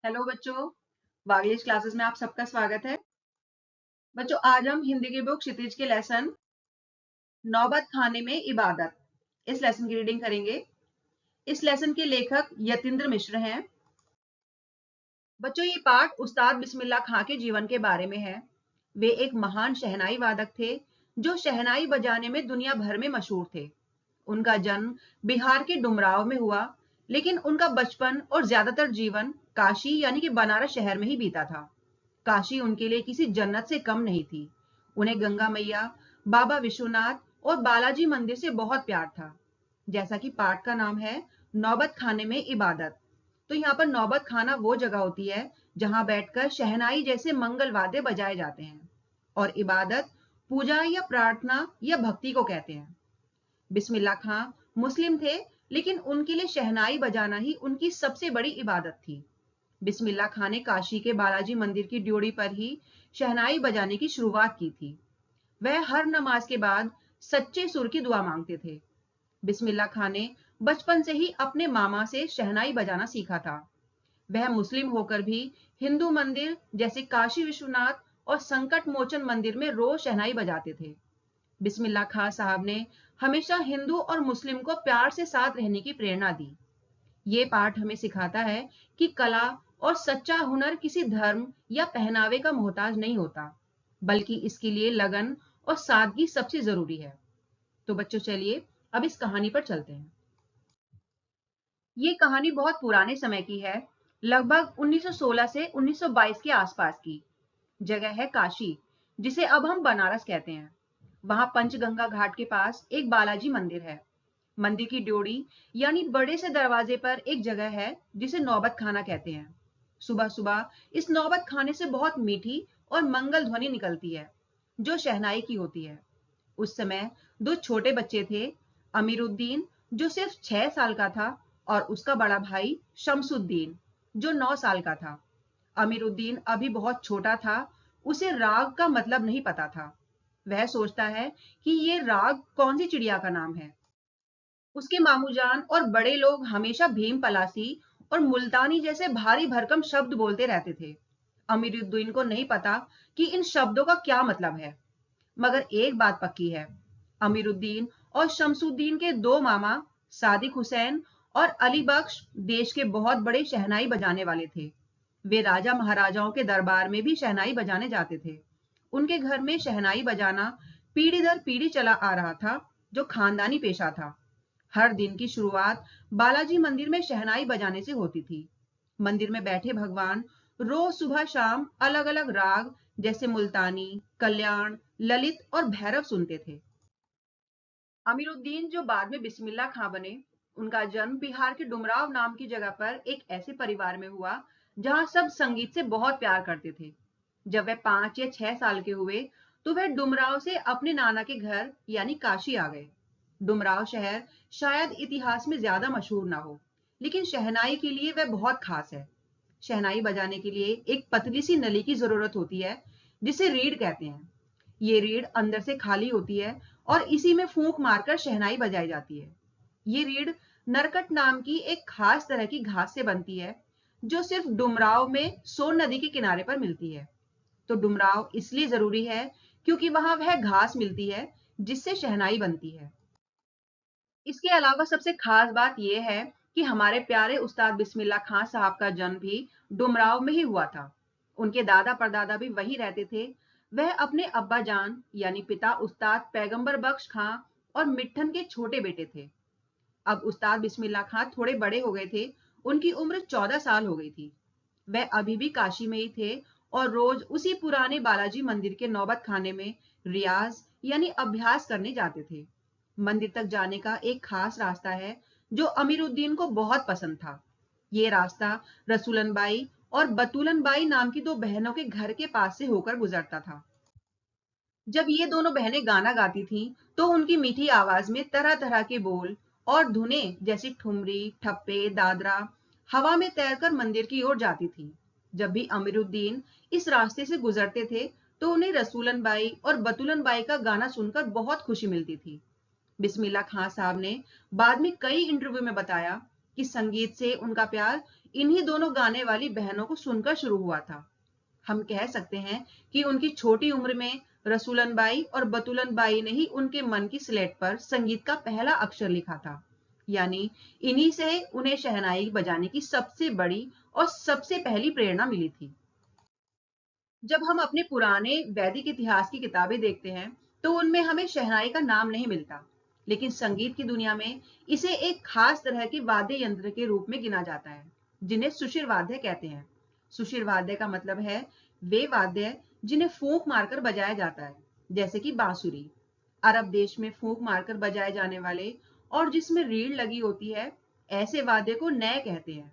Hello बच्चों, वागलिश classes में आप सबका स्वागत है। बच्चों, आज हम हिंदी की बुक क्षितिज के लेसन नौबत खाने में इबादत इस लेसन की रीडिंग करेंगे। इस लेसन के लेखक यतीन्द्र मिश्र हैं। बच्चों, ये पाठ उस्ताद बिस्मिल्लाह खां के जीवन के बारे में है। वे एक महान शहनाई वादक थे जो शहनाई बजाने में दुनिया भर में मशहूर थे। उनका जन्म बिहार के डुमराव में हुआ, लेकिन उनका बचपन और ज्यादातर जीवन काशी यानी कि बनारस शहर में ही बीता था। काशी उनके लिए किसी जन्नत से कम नहीं थी। उन्हें गंगा मैया, बाबा विश्वनाथ और बालाजी मंदिर से बहुत प्यार था। जैसा कि पाठ का नाम है, नौबत खाने में इबादत, तो यहाँ पर नौबत खाना वो जगह होती है जहां बैठकर शहनाई जैसे मंगल वाद्य बजाए जाते हैं, और इबादत पूजा या प्रार्थना या भक्ति को कहते हैं। बिस्मिल्लाह खां मुस्लिम थे, लेकिन उनके लिए शहनाई बजाना ही उनकी सबसे बड़ी इबादत थी। बिस्मिल्लाह खां ने काशी के बालाजी मंदिर की ड्योढ़ी पर ही शहनाई बजाने की शुरुआत की थी। वह हर नमाज के बाद सच्चे सुर की दुआ मांगते थे। बिस्मिल्लाह खां ने बचपन से ही अपने मामा से शहनाई बजाना सीखा था। वह मुस्लिम होकर भी हिंदू मंदिर जैसे काशी विश्वनाथ और संकट मोचन मंदिर में रोज शहनाई बजाते थे। बिस्मिल्लाह खां साहब ने हमेशा हिंदू और मुस्लिम को प्यार से साथ रहने की प्रेरणा दी। ये पाठ हमें सिखाता है कि कला और सच्चा हुनर किसी धर्म या पहनावे का मोहताज नहीं होता, बल्कि इसके लिए लगन और सादगी सबसे जरूरी है। तो बच्चों, चलिए अब इस कहानी पर चलते हैं। ये कहानी बहुत पुराने समय की है, लगभग 1916 से 1922 के आसपास की। जगह है काशी, जिसे अब हम बनारस कहते हैं। वहां पंचगंगा घाट के पास एक बालाजी मंदिर है। मंदिर की ड्योढ़ी यानी बड़े से दरवाजे पर एक जगह है जिसे नौबत खाना कहते हैं। सुबह सुबह इस नौबत खाने से बहुत मीठी और मंगल ध्वनि निकलती है, जो शहनाई की होती है। उस समय दो छोटे बच्चे थे, अमीरुद्दीन जो सिर्फ 6 साल का था, और उसका बड़ा भाई शमसुद्दीन जो 9 साल का था। अमीरुद्दीन अभी बहुत छोटा था, उसे राग का मतलब नहीं पता था। वह सोचता है कि ये राग कौन सी चिड़िया का नाम है। उसके मामूजान और बड़े लोग हमेशा भीम पलासी और मुल्तानी जैसे भारी भरकम शब्द बोलते रहते थे। अमीरुद्दीन को नहीं पता कि इन शब्दों का क्या मतलब है, मगर एक बात पक्की है, अमीरुद्दीन और शमसुद्दीन के दो मामा सादिक हुसैन और अली बख्श देश के बहुत बड़े शहनाई बजाने वाले थे। वे राजा महाराजाओं के दरबार में भी शहनाई बजाने जाते थे। उनके घर में शहनाई बजाना पीढ़ी दर पीढ़ी चला आ रहा था, जो खानदानी पेशा था। हर दिन की शुरुआत बालाजी मंदिर में शहनाई बजाने से होती थी। मंदिर में बैठे भगवान रोज सुबह शाम अलग अलग राग जैसे मुल्तानी, कल्याण, ललित और भैरव सुनते थे। अमीरुद्दीन जो बाद में बिस्मिल्लाह खां बने, उनका जन्म बिहार के डुमराव नाम की जगह पर एक ऐसे परिवार में हुआ जहां सब संगीत से बहुत प्यार करते थे। जब वह 5 या 6 साल के हुए तो वह डुमराव से अपने नाना के घर यानी काशी आ गए। डुमराव शहर शायद इतिहास में ज्यादा मशहूर ना हो, लेकिन शहनाई के लिए वह बहुत खास है। शहनाई बजाने के लिए एक पतली सी नली की जरूरत होती है, जिसे रीढ़ कहते हैं। ये रीढ़ अंदर से खाली होती है और इसी में फूंक मारकर शहनाई बजाई जाती है। ये रीढ़ नरकट नाम की एक खास तरह की घास से बनती है, जो सिर्फ डुमराव में सोन नदी के किनारे पर मिलती है। तो डुमराव इसलिए जरूरी है क्योंकि वहां वह घास मिलती है जिससे शहनाई बनती है। इसके अलावा सबसे खास बात यह है कि हमारे प्यारे उस्ताद बिस्मिल्लाह खां साहब का जन्म भी डुमराव में ही हुआ था। उनके दादा परदादा भी वही रहते थे। वह अपने अब्बा जान यानी पिता उस्ताद पैगंबर बख्श खां और मिट्ठन के छोटे बेटे थे। अब उस्ताद बिस्मिल्लाह खां थोड़े बड़े हो गए थे, उनकी उम्र 14 साल हो गई थी। वह अभी भी काशी में ही थे और रोज उसी पुराने बालाजी मंदिर के नौबत खाने में रियाज यानी अभ्यास करने जाते थे। मंदिर तक जाने का एक खास रास्ता है जो अमीरुद्दीन को बहुत पसंद था। ये रास्ता रसूलन बाई और बतूलन बाई नाम की दो बहनों के घर के पास से होकर गुजरता था। जब ये दोनों बहनें गाना गाती थीं, तो उनकी मीठी आवाज में तरह तरह के बोल और धुनें जैसी ठुमरी, ठप्पे, दादरा हवा में तैरकर मंदिर की ओर जाती थी। जब भी अमीरुद्दीन इस रास्ते से गुजरते थे, तो उन्हें रसूलन बाई और बतूलन बाई का गाना सुनकर बहुत खुशी मिलती थी। बिस्मिल्लाह खां साहब ने बाद में कई इंटरव्यू में बताया कि संगीत से उनका प्यार इन्हीं दोनों गाने वाली बहनों को सुनकर शुरू हुआ था। हम कह सकते हैं कि उनकी छोटी उम्र में रसूलन बाई और बतूलन बाई ने ही उनके मन की स्लेट पर संगीत का पहला अक्षर लिखा था। यानी इन्हीं से उन्हें शहनाई बजाने की सबसे बड़ी और सबसे पहली प्रेरणा मिली थी। जब हम अपने पुराने वैदिक इतिहास की किताबें देखते हैं तो उनमें हमें शहनाई का नाम नहीं मिलता, लेकिन संगीत की दुनिया में इसे एक खास तरह के वाद्य यंत्र के रूप में गिना जाता है, जिन्हें सुशिर वाद्य कहते हैं। सुशिर वाद्य का मतलब है वे वाद्य जिन्हें फूंक मारकर बजाया जाता है, जैसे कि बांसुरी। अरब देश में फूंक मारकर बजाए जाने वाले और जिसमें रीढ़ लगी होती है, ऐसे वाद्य को नय कहते हैं।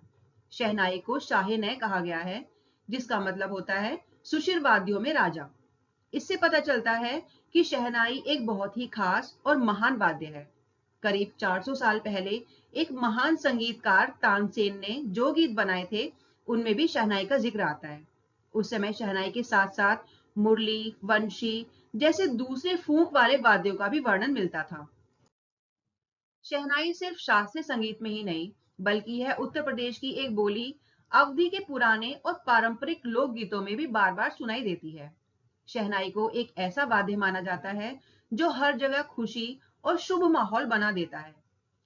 शहनाई को शाहे नय कहा गया है, जिसका मतलब होता है सुशिर वाद्यों में राजा। इससे पता चलता है कि शहनाई एक बहुत ही खास और महान वाद्य है। करीब 400 साल पहले एक महान संगीतकार तानसेन ने जो गीत बनाए थे, उनमें भी शहनाई का जिक्र आता है। उस समय शहनाई के साथ साथ मुरली, वंशी जैसे दूसरे फूंक वाले वाद्यों का भी वर्णन मिलता था। शहनाई सिर्फ शास्त्रीय संगीत में ही नहीं, बल्कि यह उत्तर प्रदेश की एक बोली अवधि के पुराने और पारंपरिक लोकगीतों में भी बार बार सुनाई देती है। शहनाई को एक ऐसा वाद्य माना जाता है जो हर जगह खुशी और शुभ माहौल बना देता है।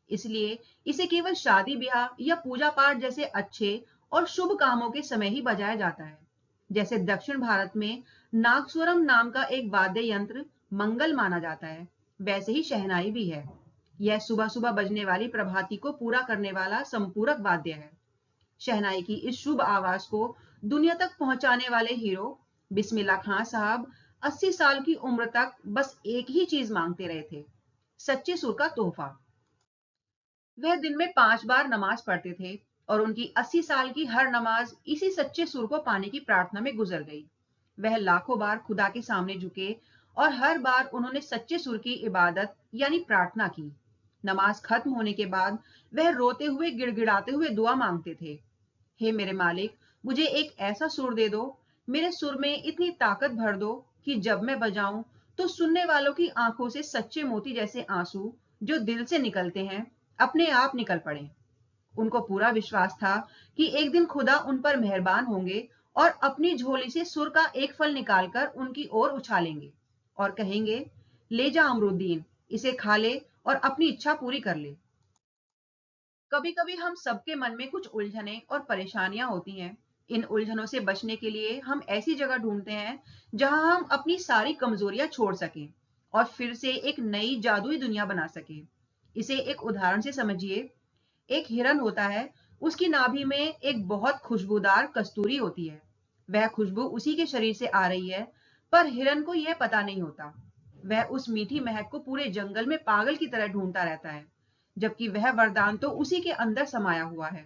इसलिए इसे केवल शादी ब्याह या पूजा पाठ जैसे अच्छे और शुभ कामों के समय ही बजाया जाता है। जैसे दक्षिण भारत में नागस्वरम नाम का एक वाद्य यंत्र मंगल माना जाता है, वैसे ही शहनाई भी है। यह सुबह सुबह बजने वाली प्रभाती को पूरा करने वाला संपूरक वाद्य है। शहनाई की इस शुभ आवाज को दुनिया तक पहुंचाने वाले हीरो बिस्मिल्लाह खां साहब 80 साल की उम्र तक बस एक ही चीज मांगते रहे थे, सच्चे सुर का तोहफा। वह दिन में 5 बार नमाज पढ़ते थे और उनकी 80 साल की हर नमाज इसी सच्चे सुर को पाने की प्रार्थना में गुजर गई। वह लाखों बार खुदा के सामने झुके और हर बार उन्होंने सच्चे सुर की इबादत यानी प्रार्थना की। नमाज खत्म होने के बाद वह रोते हुए गिड़गिड़ाते हुए दुआ मांगते थे, हे मेरे मालिक, मुझे एक ऐसा सुर दे दो, मेरे सुर में इतनी ताकत भर दो कि जब मैं बजाऊं तो सुनने वालों की आंखों से सच्चे मोती जैसे आंसू जो दिल से निकलते हैं, अपने आप निकल पड़े। उनको पूरा विश्वास था कि एक दिन खुदा उन पर मेहरबान होंगे और अपनी झोली से सुर का एक फल निकालकर उनकी ओर उछालेंगे और कहेंगे, ले जा अमरुद्दीन, इसे खा ले और अपनी इच्छा पूरी कर ले। कभी कभी हम सबके मन में कुछ उलझने और परेशानियां होती हैं। इन उलझनों से बचने के लिए हम ऐसी जगह ढूंढते हैं जहां हम अपनी सारी कमजोरियां छोड़ सकें और फिर से एक नई जादुई दुनिया बना सकें। इसे एक उदाहरण से समझिए। एक हिरन होता है, उसकी नाभि में एक बहुत खुशबूदार कस्तूरी होती है। वह खुशबू उसी के शरीर से आ रही है, पर हिरन को यह पता नहीं होता। वह उस मीठी महक को पूरे जंगल में पागल की तरह ढूंढता रहता है, जबकि वह वरदान तो उसी के अंदर समाया हुआ है।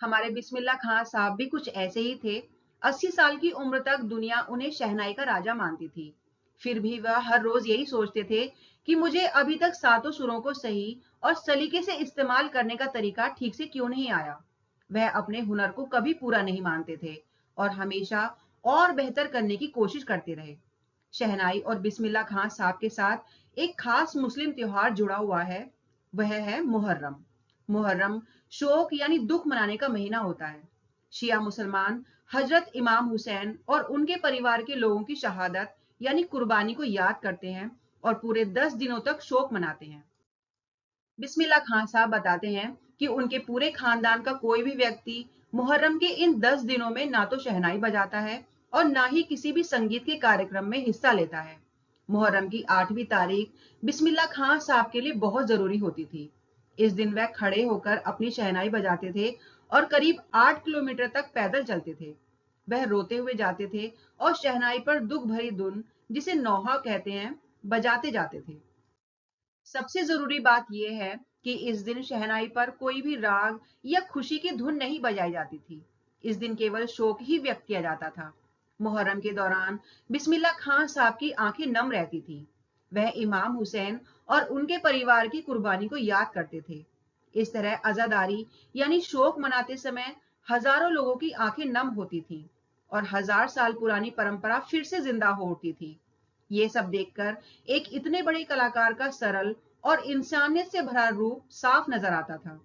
हमारे बिस्मिल्लाह खां साहब भी कुछ ऐसे ही थे। 80 साल की उम्र तक दुनिया उन्हें शहनाई का राजा मानती थी। फिर भी वह हर रोज यही सोचते थे कि मुझे अभी तक सातों सुरों को सही और सलीके से इस्तेमाल करने का तरीका ठीक से क्यों नहीं आया। वह अपने हुनर को कभी पूरा नहीं मानते थे और हमेशा और बेहतर करने की कोशिश करते रहे। शहनाई और बिस्मिल्लाह खां साहब के साथ एक खास मुस्लिम त्योहार जुड़ा हुआ है, वह है मुहर्रम। मुहर्रम शोक यानी दुख मनाने का महीना होता है। शिया मुसलमान हजरत इमाम हुसैन और उनके परिवार के लोगों की शहादत यानी कुर्बानी को याद करते हैं और पूरे 10 दिनों तक शोक मनाते हैं। बिस्मिल्लाह खान साहब बताते हैं कि उनके पूरे खानदान का कोई भी व्यक्ति मुहर्रम के इन 10 दिनों में ना तो शहनाई बजाता है और ना ही किसी भी संगीत के कार्यक्रम में हिस्सा लेता है। मुहर्रम की 8वीं तारीख बिस्मिल्लाह खान साहब के लिए बहुत जरूरी होती थी। इस दिन वह खड़े होकर अपनी शहनाई बजाते थे और करीब 8 किलोमीटर तक पैदल चलते थे। वह रोते हुए जाते थे और शहनाई पर दुख भरी धुन, जिसे नौहा कहते हैं, बजाते जाते थे। सबसे जरूरी बात यह है कि इस दिन शहनाई पर कोई भी राग या खुशी की धुन नहीं बजाई जाती थी। इस दिन केवल शोक ही व्यक्त किया जाता था। मुहर्रम के दौरान बिस्मिल्लाह खान साहब की आंखें नम रहती थी। वह इमाम हुसैन और उनके परिवार की कुर्बानी को याद करते थे। इस तरह अजादारी यानी शोक मनाते समय हजारों लोगों की आंखें नम होती थीं और 1000 साल पुरानी परंपरा फिर से जिंदा हो उठती थी। ये सब देखकर एक इतने बड़े कलाकार का सरल और इंसानियत से भरा रूप साफ नजर आता था।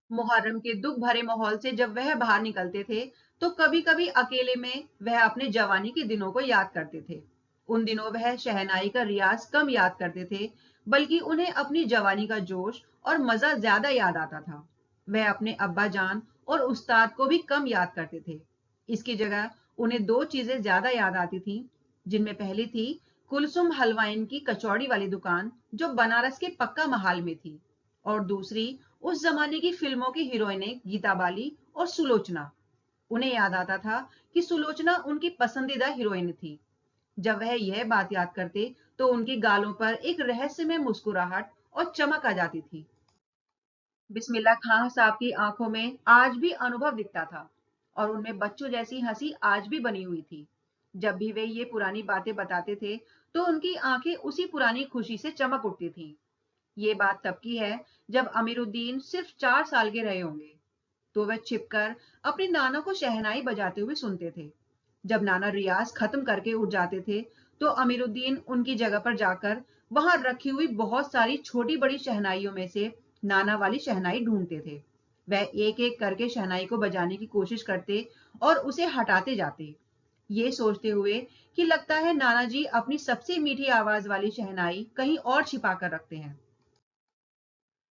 मुहर्रम के दुख भरे माहौल से जब वह बाहर निकलते थे, तो कभी कभी अकेले में वह अपने जवानी के दिनों को याद करते थे। उन दिनों वह शहनाई का रियाज कम याद करते थे, बल्कि उन्हें अपनी जवानी का जोश और मजा ज्यादा याद आता था। वह अपने अब्बा जान और उस्ताद को भी कम याद करते थे। इसकी जगह उन्हें दो चीजें ज्यादा याद आती थीं, जिनमें पहली थी कुलसुम हलवाइन की कचौड़ी वाली दुकान, जो बनारस के पक्का महाल में थी, और दूसरी उस जमाने की फिल्मों की हीरोइनें गीता बाली और सुलोचना। उन्हें याद आता था कि सुलोचना उनकी पसंदीदा हीरोइन थी। जब वह यह बात याद करते, तो उनके गालों पर एक रहस्यमय मुस्कुराहट और चमक आ जाती थी। बिस्मिल्लाह खां साहब की आंखों में आज भी अनुभव दिखता था, और उनमें बच्चों जैसी हंसी आज भी बनी हुई थी। जब भी वे ये पुरानी बातें बताते थे, तो उनकी आंखें उसी पुरानी खुशी से चमक उठती थीं। ये बात तब की है जब अमीरुद्दीन सिर्फ 4 साल के रहे होंगे। तो वह छिपकर अपने नाना को शहनाई बजाते हुए सुनते थे। जब नाना रियाज खत्म करके उठ जाते थे, तो अमीरुद्दीन उनकी जगह पर जाकर वहां रखी हुई बहुत सारी छोटी बड़ी शहनाइयों में से नाना वाली शहनाई ढूंढते थे। वह एक एक करके शहनाई को बजाने की कोशिश करते और उसे हटाते जाते, ये सोचते हुए कि लगता है नाना जी अपनी सबसे मीठी आवाज वाली शहनाई कहीं और छिपा कर रखते हैं।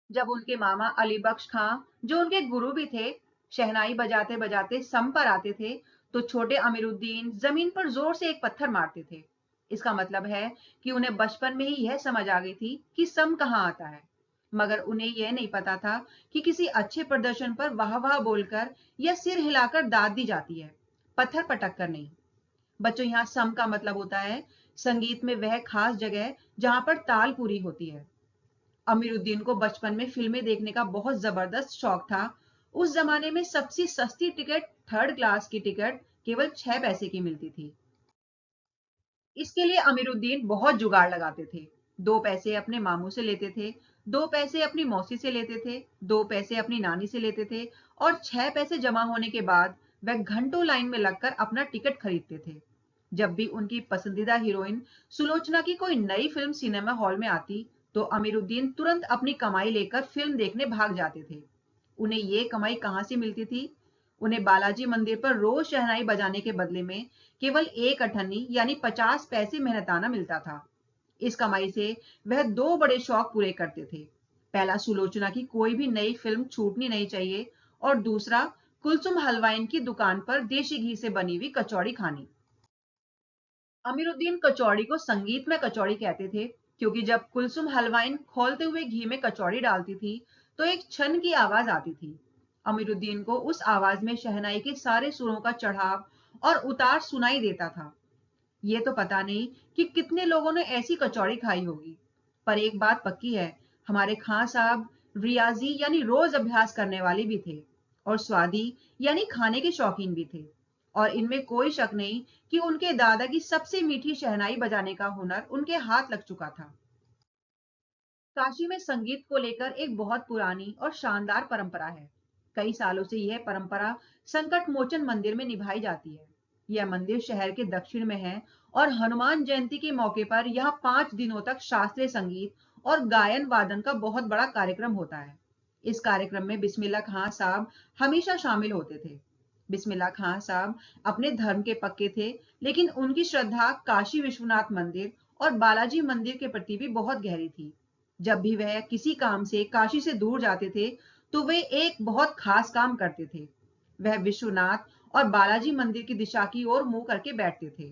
जब उनके मामा अली बख्श खां, जो उनके गुरु भी थे, शहनाई बजाते बजाते सम पर आते थे, तो छोटे अमीरुद्दीन जमीन पर जोर से एक पत्थर मारते थे। इसका मतलब है कि उन्हें बचपन में ही यह समझ आ गई थी कि सम कहाँ आता है। मगर उन्हें यह नहीं पता था कि किसी अच्छे प्रदर्शन पर वाह वाह बोलकर या सिर हिलाकर दाद दी जाती है, पत्थर पटक कर नहीं। बच्चों, यहाँ सम का मतलब होता है संगीत में वह खास जगह जहां पर ताल पूरी होती है। अमीरुद्दीन को बचपन में फिल्में देखने का बहुत जबरदस्त शौक था। उस जमाने में सबसे सस्ती टिकट, थर्ड क्लास की टिकट, केवल 6 पैसे की मिलती थी। इसके लिए अमीरुद्दीन बहुत जुगाड़ लगाते थे। 2 पैसे अपने मामू से लेते थे, 2 पैसे अपनी मौसी से लेते थे, 2 पैसे अपनी नानी से लेते थे, और 6 पैसे जमा होने के बाद वह घंटों लाइन में लगकर अपना टिकट खरीदते थे। जब भी उनकी पसंदीदा हीरोइन सुलोचना की कोई नई फिल्म सिनेमा हॉल में आती, तो अमीरुद्दीन तुरंत अपनी कमाई लेकर फिल्म देखने भाग जाते थे। उन्हें ये कमाई कहाँ से मिलती थी? उन्हें बालाजी मंदिर पर रोज शहनाई बजाने के बदले में केवल 1 अठन्नी यानी 50 पैसे मेहनताना मिलता था। इस कमाई से वह दो बड़े शौक पूरे करते थे। पहला, सुलोचना की कोई भी नई फिल्म छूटनी नहीं चाहिए, और दूसरा, कुलसुम हलवाइन की दुकान पर देशी घी से बनी हुई कचौड़ी खानी। अमीरुद्दीन कचौड़ी को संगीत में कचौड़ी कहते थे, क्योंकि जब कुलसुम हलवाइन खोलते हुए घी में कचौड़ी डालती थी, तो एक छन की आवाज आती थी। अमीरुद्दीन को उस आवाज में शहनाई के सारे सुरों का चढ़ाव और उतार सुनाई देता था। ये तो पता नहीं कि कितने लोगों ने ऐसी कचौड़ी खाई होगी, पर एक बात पक्की है, हमारे खां साहब रियाजी यानी रोज अभ्यास करने वाले भी थे, और स्वादी यानी खाने के शौकीन भी थे। और इनमें कोई शक नहीं कि उनके दादा की सबसे मीठी शहनाई बजाने का हुनर उनके हाथ लग चुका था। काशी में संगीत को लेकर एक बहुत पुरानी और शानदार परंपरा है। कई सालों से यह परंपरा संकट मोचन मंदिर में निभाई जाती है। यह मंदिर शहर के दक्षिण में है, और हनुमान जयंती के मौके पर यहाँ 5 दिनों तक शास्त्रीय संगीत और गायन वादन का बहुत बड़ा कार्यक्रम होता है। इस कार्यक्रम में बिस्मिल्लाह खां साहब हमेशा शामिल होते थे। बिस्मिल्लाह खां साहब अपने धर्म के पक्के थे, लेकिन उनकी श्रद्धा काशी विश्वनाथ मंदिर और बालाजी मंदिर के प्रति भी बहुत गहरी थी। जब भी वह किसी काम से काशी से दूर जाते थे, तो वे एक बहुत खास काम करते थे। वह विश्वनाथ और बालाजी मंदिर की दिशा की ओर मुंह करके बैठते थे।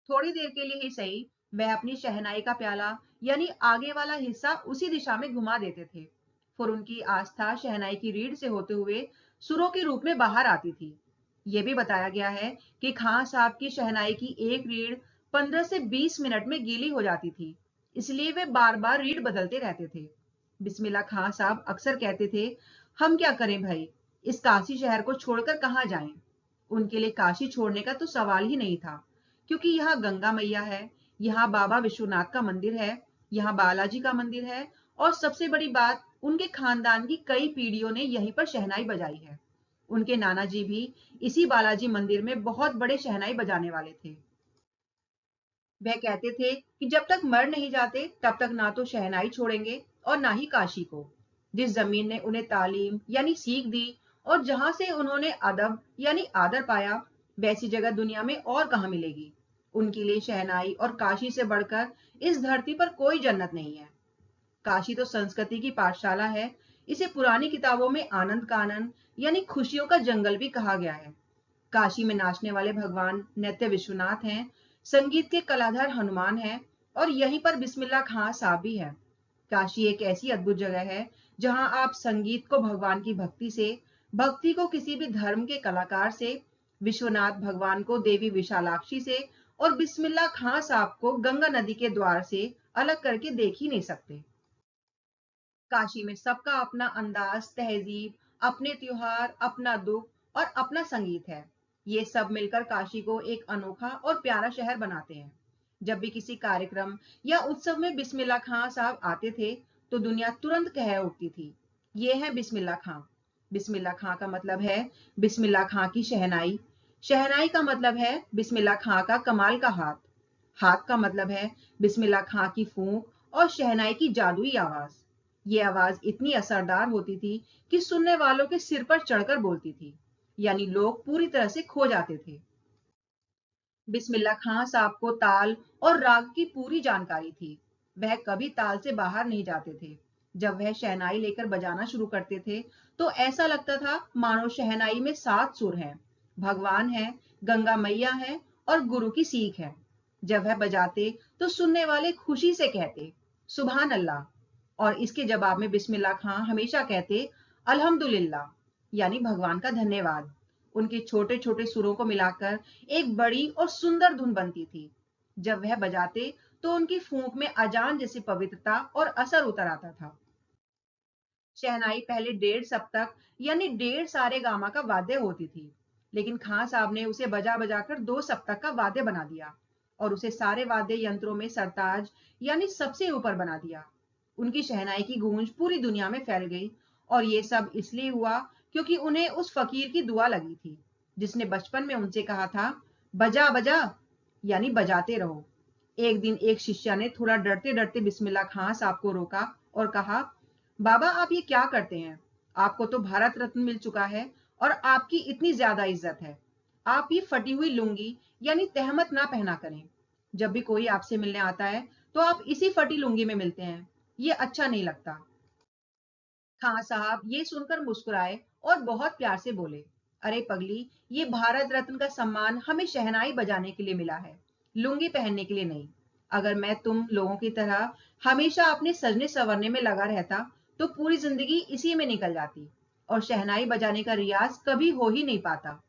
थोड़ी देर के लिए ही सही, वह अपनी शहनाई का प्याला यानी आगे वाला हिस्सा उसी दिशा में घुमा देते थे। फिर उनकी आस्था शहनाई की रीढ़ से होते हुए सुरों के रूप में बाहर आती थी। यह भी बताया गया है कि खां साहब की शहनाई की एक रीढ़ 15 से 20 मिनट में गीली हो जाती थी, इसलिए वे बार बार रीढ़ बदलते रहते थे। बिस्मिल्लाह खां साहब अक्सर कहते थे, हम क्या करें भाई, इस काशी शहर को छोड़कर कहाँ जाएं। उनके लिए काशी छोड़ने का तो सवाल ही नहीं था, क्योंकि यहाँ गंगा मैया है, यहाँ बाबा विश्वनाथ का मंदिर है, यहाँ बालाजी का मंदिर है, और सबसे बड़ी बात, उनके खानदान की कई पीढ़ियों ने यहीं पर शहनाई बजाई है। उनके नाना जी भी इसी बालाजी मंदिर में बहुत बड़े शहनाई बजाने वाले थे। वह कहते थे कि जब तक मर नहीं जाते, तब तक ना तो शहनाई छोड़ेंगे और ना ही काशी को। जिस जमीन ने उन्हें तालीम यानी सीख दी और जहां से उन्होंने अदब यानी आदर पाया, वैसी जगह दुनिया में और कहाँ मिलेगी। उनके लिए शहनाई और काशी से बढ़कर इस धरती पर कोई जन्नत नहीं है। काशी तो संस्कृति की पाठशाला है। इसे पुरानी किताबों में आनंद कानन यानी खुशियों का जंगल भी कहा गया है। काशी में नाचने वाले भगवान नित्य विश्वनाथ हैं, संगीत के कलाधर हनुमान हैं और यहीं पर बिस्मिल्लाह खां साहब भी है। काशी एक ऐसी अद्भुत जगह है जहां आप संगीत को भगवान की भक्ति से, भक्ति को किसी भी धर्म के कलाकार से, विश्वनाथ भगवान को देवी विशालाक्षी से और बिस्मिल्लाह खां साहब को गंगा नदी के द्वार से अलग करके देख ही नहीं सकते। काशी में सबका अपना अंदाज, तहजीब, अपने त्योहार, अपना दुख और अपना संगीत है। ये सब मिलकर काशी को एक अनोखा और प्यारा शहर बनाते हैं। जब भी किसी कार्यक्रम या उत्सव में बिस्मिल्लाह खां साहब आते थे, तो दुनिया तुरंत कह उठती थी, ये है बिस्मिल्लाह खां। बिस्मिल्लाह खां का मतलब है बिस्मिल्लाह खां की शहनाई। शहनाई का मतलब है बिस्मिल्लाह खां का कमाल का हाथ। हाथ का मतलब है बिस्मिल्लाह खां की फूंक और शहनाई की जादुई आवाज। ये आवाज इतनी असरदार होती थी कि सुनने वालों के सिर पर चढ़कर बोलती थी, यानी लोग पूरी तरह से खो जाते थे। बिस्मिल्लाह खां साहब को ताल और राग की पूरी जानकारी थी। वह कभी ताल से बाहर नहीं जाते थे। जब वह शहनाई लेकर बजाना शुरू करते थे, तो ऐसा लगता था मानो शहनाई में 7 सुर हैं, भगवान है, गंगा मैया है और गुरु की सीख है। जब वह बजाते तो सुनने वाले खुशी से कहते सुभान अल्लाह, और इसके जवाब में बिस्मिल्लाह खां हमेशा कहते अल्हम्दुलिल्लाह, यानी भगवान का धन्यवाद। उनके छोटे छोटे सुरों को मिलाकर एक बड़ी और सुंदर धुन बनती थी। जब वह बजाते तो उनकी फूंक में अजान जैसी पवित्रता और असर उतर आता था। शहनाई पहले 1.5 सप्तक यानी 1.5 सारे गामा का वाद्य होती थी, लेकिन खां साहब ने उसे बजा बजाकर 2 सप्तक का वाद्य बना दिया और उसे सारे वाद्य यंत्रों में सरताज यानी सबसे ऊपर बना दिया। उनकी शहनाई की गूंज पूरी दुनिया में फैल गई और ये सब इसलिए हुआ क्योंकि उन्हें उस फकीर की दुआ लगी थी, जिसने बचपन में उनसे कहा था, बजा बजा, यानी बजाते रहो। एक दिन एक शिष्य ने थोड़ा डरते डरते बिस्मिल्लाह खां साहब को रोका और कहा, बाबा आप ये क्या करते हैं? आपको तो भारत रत्न मिल चुका है और आपकी इतनी ज्यादा इज्जत है। आप ये फटी हुई लुंगी यानी तहमत ना पहना करें। जब भी कोई आपसे मिलने आता है तो आप इसी फटी लुंगी में मिलते हैं। ये अच्छा नहीं लगता। खां साहब ये सुनकर मुस्कुराए और बहुत प्यार से बोले, अरे पगली, ये भारत रत्न का सम्मान हमें शहनाई बजाने के लिए मिला है, लुंगी पहनने के लिए नहीं। अगर मैं तुम लोगों की तरह हमेशा अपने सजने संवरने में लगा रहता तो पूरी जिंदगी इसी में निकल जाती और शहनाई बजाने का रियाज कभी हो ही नहीं पाता।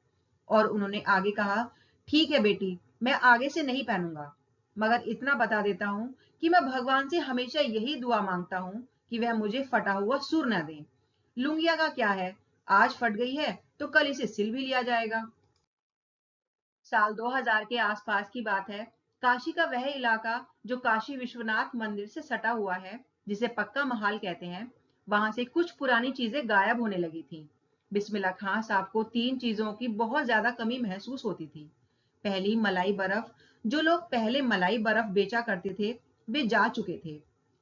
और उन्होंने आगे कहा, ठीक है बेटी, मैं आगे से नहीं पहनूंगा, मगर इतना बता देता हूं कि मैं भगवान से हमेशा यही दुआ मांगता हूं कि वह मुझे फटा हुआ सुर न दे। लुंगिया का क्या है, आज फट गई है तो कल इसे सिल भी लिया जाएगा। साल 2000 के आसपास की बात है। काशी का वह इलाका जो काशी विश्वनाथ मंदिर से सटा हुआ है, जिसे पक्का महाल कहते हैं, वहां से कुछ पुरानी चीजें गायब होने लगी थी। बिस्मिल्लाह खां साहब को 3 चीजों की बहुत ज्यादा कमी महसूस होती थी। पहली मलाई बर्फ, जो लोग पहले मलाई बर्फ बेचा करते थे वे जा चुके थे।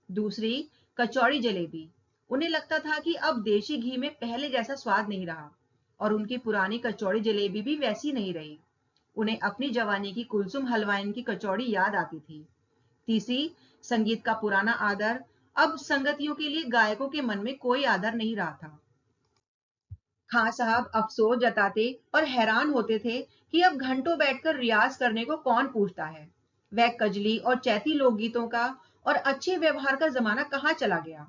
दूसरी कचौड़ी जलेबी, उन्हें लगता था कि अब देशी घी में पहले जैसा स्वाद नहीं रहा और उनकी पुरानी कचौड़ी जलेबी भी वैसी नहीं रही। उन्हें अपनी जवानी की कुलसुम हलवाइन की कचौड़ी याद आती थी। तीसरी, संगीत का पुराना आदर, अब संगतियों के लिए गायकों के मन में कोई आदर नहीं रहा था। खां साहब अफसोस जताते और हैरान होते थे कि अब घंटों बैठकर रियाज करने को कौन पूछता है। वह कजली और चैती लोकगीतों का और अच्छे व्यवहार का जमाना कहाँ चला गया।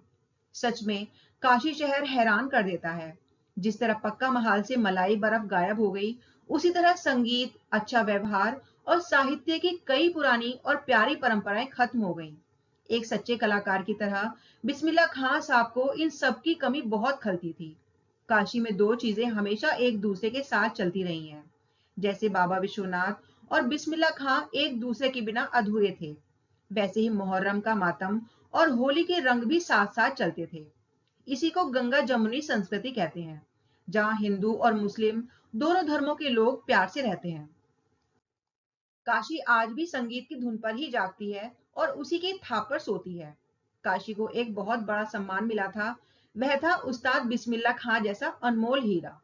सच में काशी शहर हैरान कर देता है। जिस तरह पक्का महाल से मलाई बर्फ गायब हो गई, उसी तरह संगीत, अच्छा व्यवहार और साहित्य की कई पुरानी और प्यारी परंपराएं खत्म हो गईं। एक सच्चे कलाकार की तरह बिस्मिल्लाह खां साहब को इन सब की कमी बहुत खलती थी। काशी में 2 चीजें हमेशा एक दूसरे के साथ चलती रही हैं। जैसे बाबा विश्वनाथ और बिस्मिल्लाह खां एक दूसरे के बिना अधूरे थे, वैसे ही मुहर्रम का मातम और होली के रंग भी साथ साथ चलते थे। इसी को गंगा जमुनी संस्कृति कहते हैं, जहां हिंदू और मुस्लिम दोनों धर्मों के लोग प्यार से रहते हैं। काशी आज भी संगीत की धुन पर ही जागती है और उसी की थाप पर सोती है। काशी को एक बहुत बड़ा सम्मान मिला था वह था उस्ताद बिस्मिल्लाह खां जैसा अनमोल हीरा।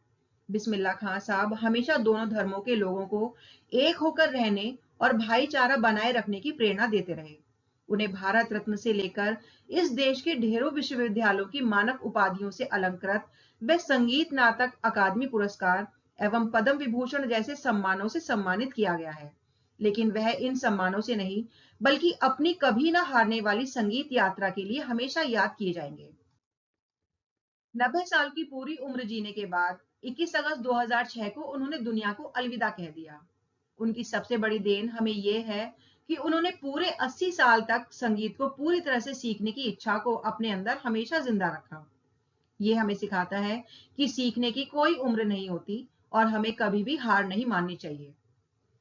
बिस्मिल्लाह खां साहब हमेशा दोनों धर्मों के लोगों को एक होकर रहने और भाईचारा बनाए रखने की प्रेरणा देते रहे। उन्हें भारत रत्न से लेकर इस देश के ढेरों विश्वविद्यालयों की मानक उपाधियों से अलंकृत व संगीत नाटक अकादमी पुरस्कार एवं पद्म विभूषण जैसे सम्मानों से सम्मानित किया गया है। लेकिन वह इन सम्मानों से नहीं, बल्कि अपनी कभी ना हारने वाली संगीत यात्रा के लिए हमेशा याद किए जाएंगे। 90 साल की पूरी उम्र जीने के बाद 21 अगस्त 2006 को उन्होंने दुनिया को अलविदा कह दिया। उनकी सबसे बड़ी देन हमें यह है कि उन्होंने पूरे 80 साल तक संगीत को पूरी तरह से सीखने की इच्छा को अपने अंदर हमेशा जिंदा रखा। ये हमें सिखाता है कि सीखने की कोई उम्र नहीं होती और हमें कभी भी हार नहीं माननी चाहिए।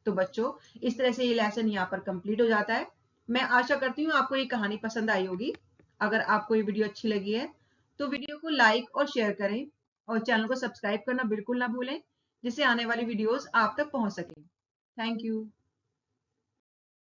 तो बच्चों, इस तरह से ये लेसन यहाँ पर कंप्लीट हो जाता है। मैं आशा करती हूँ आपको ये कहानी पसंद आई होगी। अगर आपको ये वीडियो अच्छी लगी है तो वीडियो को लाइक और शेयर करें और चैनल को सब्सक्राइब करना बिल्कुल ना भूलें, जिससे आने वाली वीडियोस आप तक पहुंच सके। Thank you.